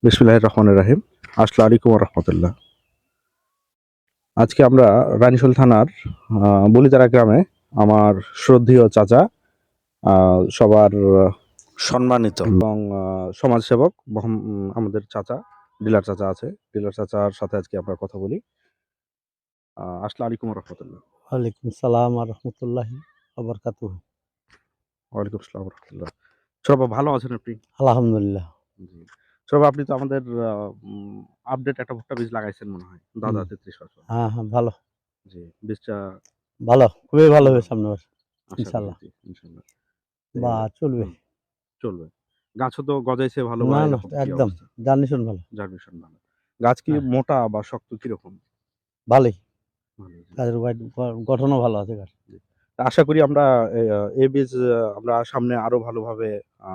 বিসমিল্লাহির রহমানির রহিম। আসসালামু আলাইকুম ওয়া রাহমাতুল্লাহ। আজকে আমরা রানীশোল থানার বলিতারা গ্রামে আমার শ্রদ্ধেয় চাচা, সবার সম্মানিত এবং সমাজসেবক আমাদের চাচা, ডিলার চাচা আছে। ডিলার চাচার সাথে আজকে আমরা কথা বলি। আসসালামু আলাইকুম ওয়া রাহমাতুল্লাহ। ওয়ালাইকুম সালাম ওয়া রাহমাতুল্লাহি ওয়া বারাকাতুহু। ওয়ালাইকুম আসসালাম ওয়া রাহমাতুল্লাহ। ছোট বাবু ভালো আছেন আপনি? আলহামদুলিল্লাহ। জি। ছোট বাবু আপনি তো আমাদের আপডেট একটা ভুট্টা বীজ লাগাইছেন মনে হয়। দাদা 33 হ্যাঁ, ভালো। জি, বীজটা ভালো, খুবই ভালো হবে ভালো। সামনের বার আশা করি ইনশাআল্লাহ। জি, ইনশাআল্লাহ। বা চলবে। হুম, চলবে। গাছও তো গজাইছে ভালো বা না, এরকম কি একদম অবস্থা? জার্নিশন ভালো। জার্মিনেশন ভালো। গাছ কি হ্যাঁ, মোটা বা শক্ত কিরকম? ভালোই। ভালো জি, গাছের গঠনও ভালো আছে গাছ। জি। আশা করি আমরা এই বীজ আমরা সামনে আরো ভালোভাবে আ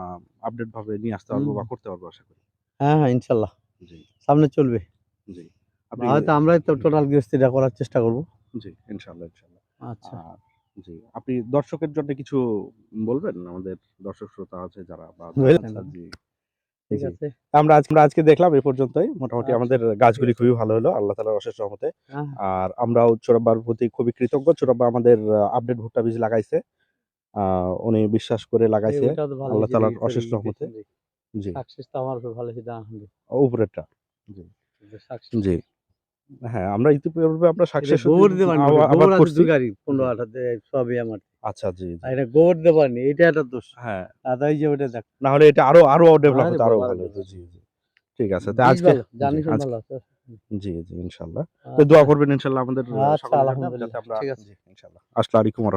আপডেট ভাবে নিয়ে আসতে পারবো হুম। বা করতে পারবো আশা করি। হ্যাঁ, ইনশাআল্লাহ। জি, সামনে চলবে। জি। বা আপনি হয়তো আমরাই তো টোটাল গৃহস্থিটা করার চেষ্টা করব। জি, ইনশাআল্লাহ, ইনশাআল্লাহ। আচ্ছা। আর জি, আপনি দর্শকের জন্য কিছু বলবেন? আমাদের দর্শক শ্রোতা আছে যারা বা বুঝলেন? জি। ঠিক জি। আছে। আমরা আজকে দেখলাম এ পর্যন্তই। মোটামুটি আচ্ছা, আমাদের ঠিক গাছগুলি আছে। খুবই ভালো হলো আল্লাহ তাআলার অশেষ রহমতে। হ্যাঁ, আর আমরাও চোরাব্বার প্রতি খুবই কৃতজ্ঞ। চোরাব্বা আমাদের আপডেট ভুট্টা বীজ লাগাইছে। আ উনি বিশ্বাস করে লাগাইছে ওইটাও তো ভালো আল্লাহ হয়েছে তাআলার দেখেছি অশেষ রহমতে। দেখছেন যে জি, সাকসেস তো আমার উপর ভালো হয়েছে আলহামদুলিল্লাহ। উপরেরটা। জি, সাকসেস জি। হ্যাঁ, আমরা ইতিপূর্বে আমরা এটা সাকসেসও গোবর দিয়ে বানানো আবাদ গোবর আছে করছি। ২ গাড়ি জি। ১৫-১৮ সবই আমার। আচ্ছা, জি, আর জি। এটা গোবর দিয়ে বানানি এটা একটা দোষ। হ্যাঁ, আর এই যে ওটা দেখ। না হলে এটা আরো ডেভেলপ আরে হতো, আরো বাবা! ভালো হতো। জি, জি। ঠিক আছে। তো বীজ আজকে ভালো, জি, জার্নিশন আজকে ভালো আছে। জি, জি, ইনশাআল্লাহ। তো দোয়া আচ্ছা, করবেন ইনশাআল্লাহ আমাদের আচ্ছা সকলের জন্য যাতে আলহামদুলিল্লাহ। আমরা ঠিক আছে। জি, ইনশাআল্লাহ। আসসালামু আলাইকুম ওয়া